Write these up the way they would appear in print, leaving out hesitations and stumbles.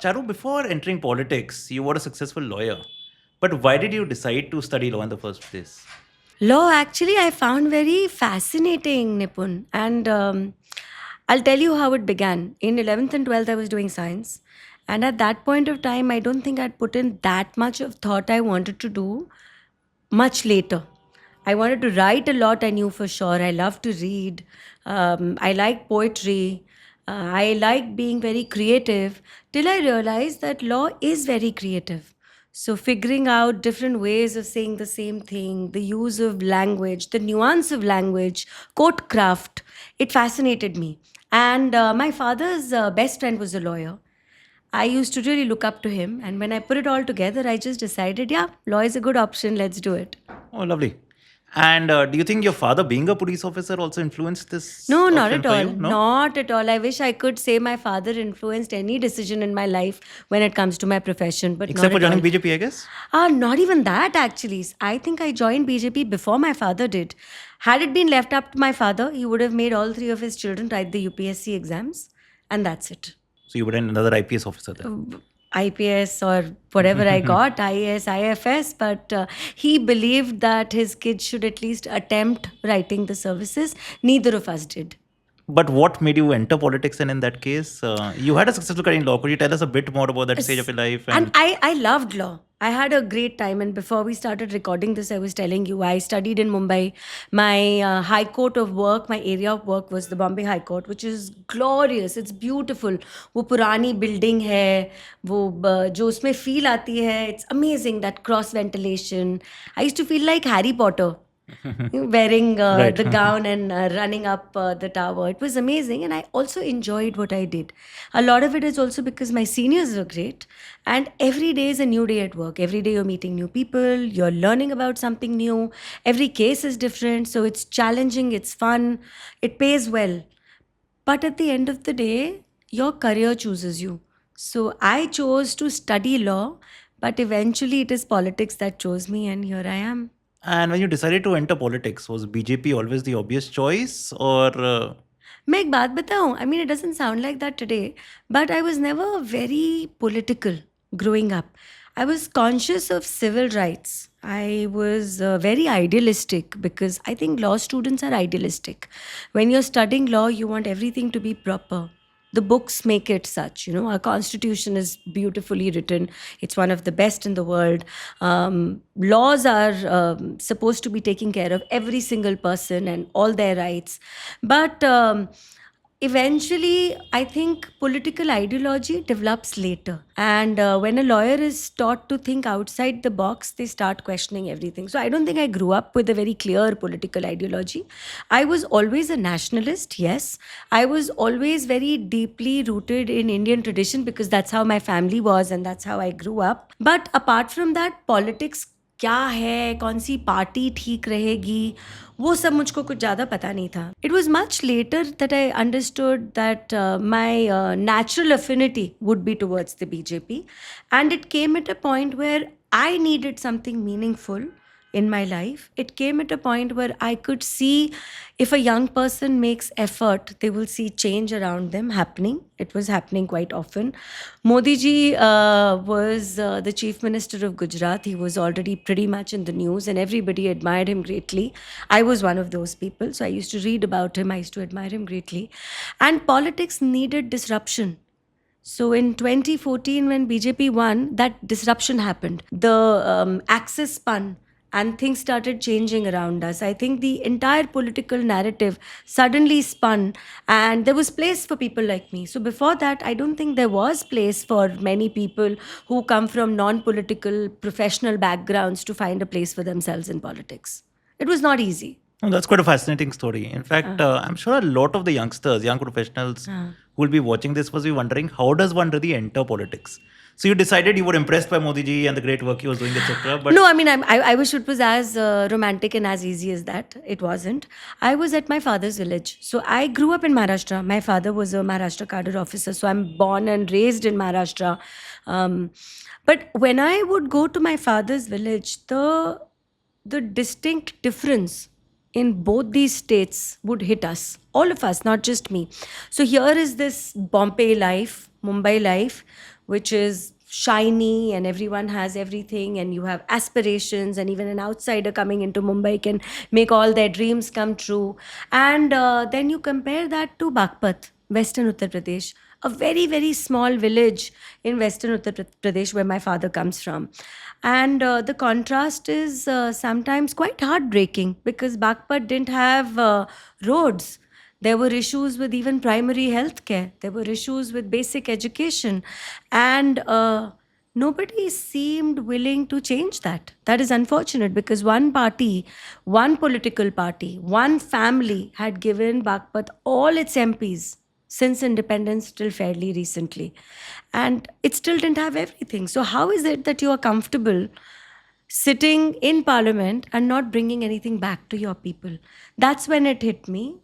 Charu, before entering politics, you were a successful lawyer. But why did you decide to study law in the first place? Law, actually, I found very fascinating, Nipun. And I'll tell you how it began. In 11th and 12th, I was doing science. And at that point of time, I don't think I'd put in that much of thought I wanted to do much later. I wanted to write a lot, I knew for sure. I love to read. I like poetry. I like being very creative till I realized that law is very creative. So, figuring out different ways of saying the same thing, the use of language, the nuance of language, court craft, it fascinated me. And my father's best friend was a lawyer. I used to really look up to him. And when I put it all together, I just decided, yeah, law is a good option. Let's do it. Oh, lovely. And do you think your father, being a police officer, also influenced this No, not option at for all. you? No? Not at all. I wish I could say my father influenced any decision in my life when it comes to my profession, but not Except for at joining all. BJP, I guess? Not even that, actually. I think I joined BJP before my father did. Had it been left up to my father, he would have made all three of his children write the UPSC exams, and that's it. So you were another IPS officer then. IPS or whatever I got, IAS, IFS, but he believed that his kids should at least attempt writing the services. Neither of us did. But what made you enter politics then in that case? You had a successful career in law. Could you tell us a bit more about that stage of your life? And And I loved law. I had a great time. And before we started recording this, I was telling you, I studied in Mumbai. My high court of work, my area of work was the Bombay High Court, which is glorious. It's beautiful. वो पुरानी building है, वो जो उसमें feel आती है, it's amazing, that cross ventilation. I used to feel like Harry Potter wearing right. the gown and running up the tower. It was amazing, and I also enjoyed what I did. A lot of it is also because my seniors were great, and every day is a new day at work. Every day you're meeting new people, you're learning about something new. Every case is different, so it's challenging, it's fun, it pays well. But at the end of the day, your career chooses you. So I chose to study law, but eventually it is politics that chose me, and here I am. And when you decided to enter politics, was BJP always the obvious choice? Or मैं एक बात बताऊँ? I mean, it doesn't sound like that today, but I was never very political growing up. I was conscious of civil rights. I was very idealistic because I think law students are idealistic. When you're studying law, you want everything to be proper. The books make it such. Our constitution is beautifully written. It's one of the best in the world. Laws are supposed to be taking care of every single person and all their rights. But eventually, I think political ideology develops later. And when a lawyer is taught to think outside the box, they start questioning everything. So I don't think I grew up with a very clear political ideology. I was always a nationalist, yes. I was always very deeply rooted in Indian tradition because that's how my family was and that's how I grew up. But apart from that, politics क्या है, कौन सी party ठीक रहेगी, वो सब मुझको कुछ ज़्यादा पता नहीं था. It was much later that I understood that my natural affinity would be towards the BJP, and it came at a point where I needed something meaningful in my life. It came at a point where I could see if a young person makes effort, they will see change around them happening. It was happening quite often. Modi ji was the chief minister of Gujarat. He was already pretty much in the news and everybody admired him greatly. I was one of those people. So I used to read about him. I used to admire him greatly. And politics needed disruption. So in 2014, when BJP won, that disruption happened. The axis spun and things started changing around us. I think the entire political narrative suddenly spun and there was place for people like me. So before that, I don't think there was place for many people who come from non-political professional backgrounds to find a place for themselves in politics. It was not easy. oh, that's quite a fascinating story. In fact, I'm sure a lot of the youngsters, young professionals who will be watching this must be wondering, how does one really enter politics? So you decided you were impressed by Modi ji and the great work he was doing, etc. But No, I mean, I wish it was as romantic and as easy as that. It wasn't. I was at my father's village. So I grew up in Maharashtra. My father was a Maharashtra cadre officer. So I'm born and raised in Maharashtra. But when I would go to my father's village, the distinct difference in both these states would hit us, all of us, not just me. So here is this Bombay life, Mumbai life, which is shiny and everyone has everything and you have aspirations, and even an outsider coming into Mumbai can make all their dreams come true. And then you compare that to Bagpat, Western Uttar Pradesh, a very, very small village in Western Uttar Pradesh where my father comes from. And the contrast is sometimes quite heartbreaking because Bagpat didn't have roads. There were issues with even primary health care. There were issues with basic education. And nobody seemed willing to change that. That is unfortunate because one party, one political party, one family had given Bagpat all its MPs since independence till fairly recently. And it still didn't have everything. So, how is it that you are comfortable sitting in parliament and not bringing anything back to your people? That's when it hit me.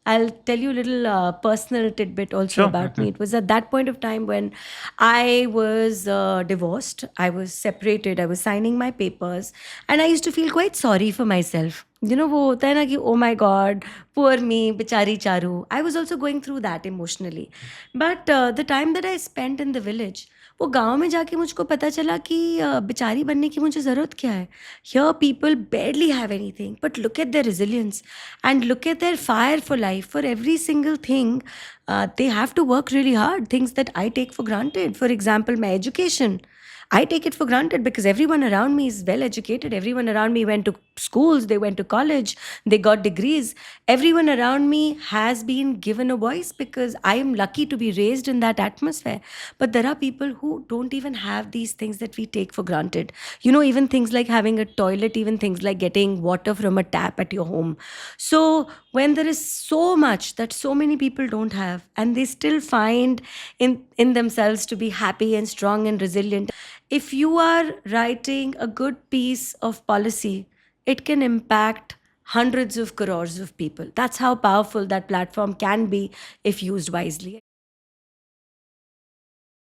I'll tell you a little personal tidbit also Sure. about me. It was at that point of time when I was divorced, I was separated, I was signing my papers, and I used to feel quite sorry for myself. You know, वो होता है ना कि oh my god, poor me, बिचारी Charu. I was also going through that emotionally. But the time that I spent in the village, वो गाँव में जाके मुझको पता चला कि बेचारी बनने की मुझे ज़रूरत क्या है. Here people barely have anything, but look at their resilience and look at their fire for life. For every single thing, they have to work really hard. Things that I take for granted. For example, my education. I take it for granted because everyone around me is well educated. Everyone around me went to schools, they went to college, they got degrees. Everyone around me has been given a voice because I am lucky to be raised in that atmosphere. But there are people who don't even have these things that we take for granted. You know, even things like having a toilet, even things like getting water from a tap at your home. So, when there is so much that so many people don't have, and they still find in themselves to be happy and strong and resilient, if you are writing a good piece of policy, it can impact hundreds of crores of people. That's how powerful that platform can be if used wisely.